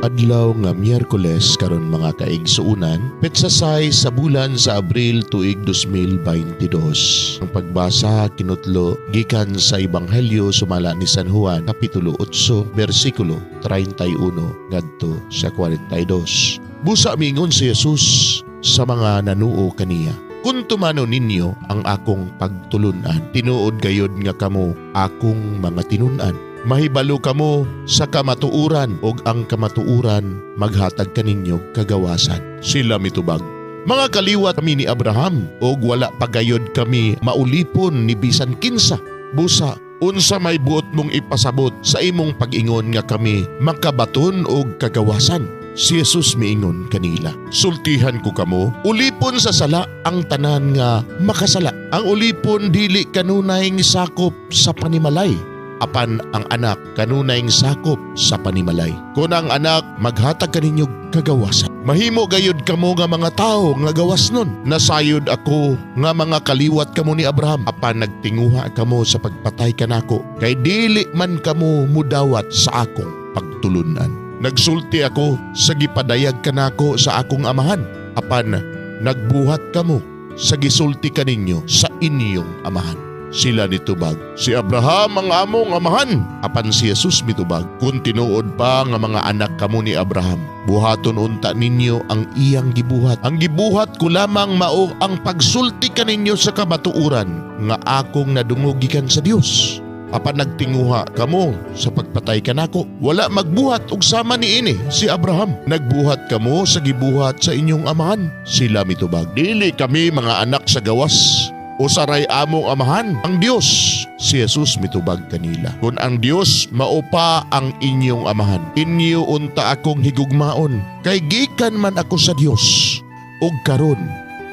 Adlaw nga Miyerkules karon mga kaigsuunan, petsasay sa bulan sa Abril tuig 2022. Ang pagbasa kinutlo gikan sa Ebanghelyo sumala ni San Juan kapitulo 8 bersikulo 31 ngadto sa 42. Busa mingon si Jesus sa mga nanuo kaniya, "Kung tumano ninyo ang akong pagtulunan, tinuod gayod nga kamo akong mga tinunan. Mahibalo kamo sa kamatuuran ug ang kamatuuran maghatag kaninyo kagawasan." Sila mitubag, "Mga kaliwat kami ni Abraham ug wala pagayod kami maulipon ni bisan kinsa. Busa, unsa may buot mong ipasabot sa imong pag-ingon nga kami makabaton og kagawasan?" Si Jesus miingon kanila, "Sultihan ko kamo, ulipon sa sala ang tanan nga makasala. Ang ulipon dili kanunay sakop sa panimalay, apan ang anak kanunay sakop sa panimalay. Kung ang anak maghatag kaninyo kagawasan, mahimo gayud kamo nga mga tao nga gawas nun. Nasayod ako nga mga kaliwat kamo ni Abraham, apan nagtinguha kamo sa pagpatay kanako, kay dili man kamo mudawat sa akong pagtulunan. Nagsulti ako sa gipadayag kanako sa akong amahan, apan nagbuhat kamo sa gisulti kaninyo sa inyong amahan." Sila nitubag, "Si Abraham ang among amahan." Apan si Jesus mitubag, "Kung tinuod pa nga mga anak kamo ni Abraham, buhaton unta ninyo ang iyang gibuhat. Ang gibuhat ko lamang mao ang pagsulti kaninyo sa kamatuuran nga akong nadungogikan sa Dios. Apan nagtinguha kamo sa pagpatay kanako, wala magbuhat og sama niini si Abraham. Nagbuhat kamo sa gibuhat sa inyong amahan." Sila mitubag, "Dili kami mga anak sa gawas, o saray among amahan ang Dios." Si Jesus mitubag kanila, "Kung ang Dios mao pa ang inyong amahan, inyo unta akong higugmaon, kay gikan man ako sa Dios, ug karon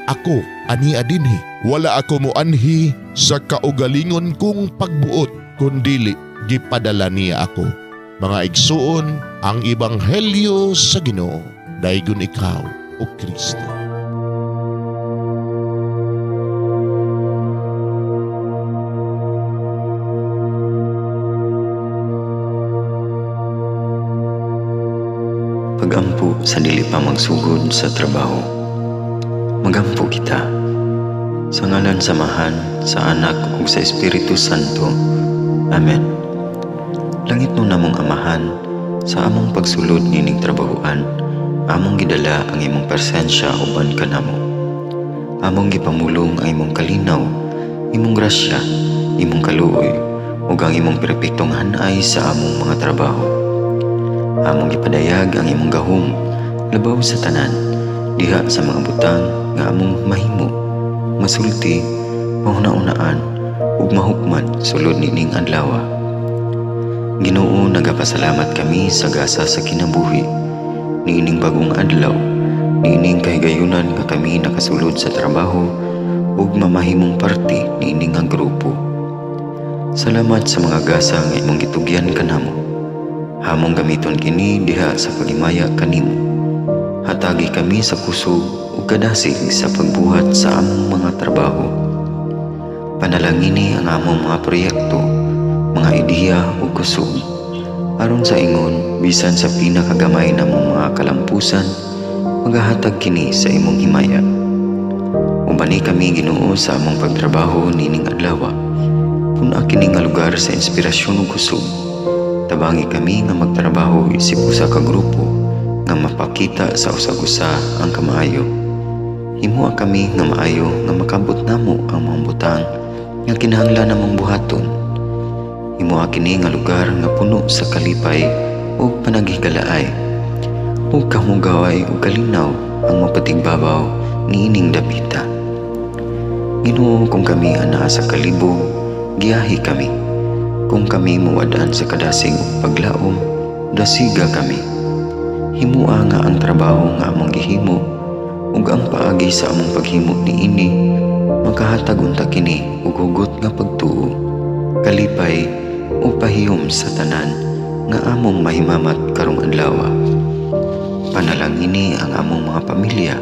ako ania dinhi. Wala ako moanhi sa kaugalingon kong pagbuot, kundili gipadala niya ako." Mga igsuon, ang Ebanghelyo sa Ginoo. Daygon ikaw, o Kristo. Pagampo sa dili pa magsugod sa trabaho. Magampo kita sa ngalan samahan sa Anak ug sa Espiritu Santo. Amen. Langit mo namong amahan, sa among pagsulod nining trabahoan, among gidala ang imong presensya uban kanamo. Among gipamulong ang imong kalinaw, imong grasya, imong kaluoy, ug ang imong perpektong hanay sa among mga trabaho. Among gipadayag ang imong gahom labaw sa tanan, diha sa mga butang nga among mahimo, masulti, mahuna-unaan ug mahukman sulod nining adlaw. Ginoo, nagapasalamat kami sa gasa sa kinabuhi niining bagong adlaw, niining kahigayunan nga kami nakasulod sa trabaho ug mamahimong parte niining nga grupo. Salamat sa mga gasa nga imong gitugyan kanamo. Hamong gamiton kini diha sa pagimaya kanimo. Hatagi kami sa kusog ug kadasig sa pagbuhat sa among mga trabaho. Panalangini ang among mga proyekto, mga ideya ug kusog, aron sa ingon bisan sa pinakagamay namong mga kalampusan, magahatag kini sa imong himaya. Ubani kami, Ginoo, sa among pagtrabaho nining adlaw. Puna kini nga lugar sa inspirasyon ug kusog. Tabangi kami nga magtrabaho isip usa ka grupo nga mapakita sa usag-usa ang kamaayo. Himuha kami nga maayo nga makabot namo ang mga butang nga kinahanglan namong buhaton. Himuha kini nga lugar nga puno sa kalipay ug panaghigalaay, ug kamugaway ug kalinaw ang mapatigbabaw niining dapita. Ginoo, kung kami anaa sa kalibog, giyahi kami. Kung kami muwadaan sa kadasig ug paglaom, dasiga kami. Himua nga ang trabaho nga among gihimo ug ang paagi sa among paghimo niini makahatag unta kini og hugot nga pagtuo, kalipay ug pahiyom sa tanan nga among mahimamat karong adlaw. Panalangini ang among mga pamilya,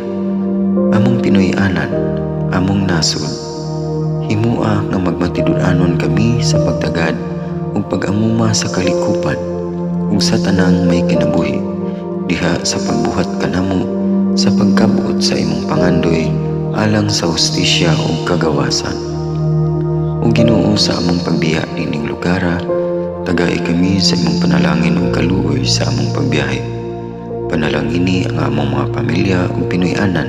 among Pinoy-anan, among nasod. Himua nga magmatidud-anon kami sa pagtagad ug pag-amuma sa kalikupan ug sa tanang may kinabuhi, diha sa pagbuhat kanamo sa pagkabot sa imong pangandoy alang sa hustisya ug kagawasan. O Ginoo, sa among pagbiya nining lugara, tagay kami sa imong panalangin ug kaluoy sa among pagbiyahe. Panalangini ang among mga pamilya ug Pinoy-anan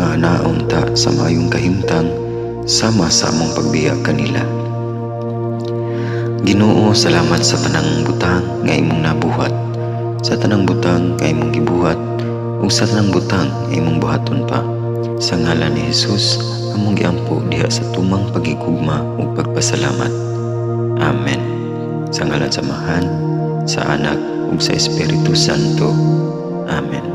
nga anaon ta sa mayong kahimtang sama sa among pagbiya kanila. Ginoo, salamat sa tanang butang nga imong nabuhat, sa tanang butang nga imong gibuhat ug sa tanang butang nga imong buhaton pa. Sa ngalan ni Jesus, among giampo diha sa tumang pagigugma ug pagpasalamat. Amen. Sa ngalan sa Amahan, sa Anak ug sa Espiritu Santo. Amen.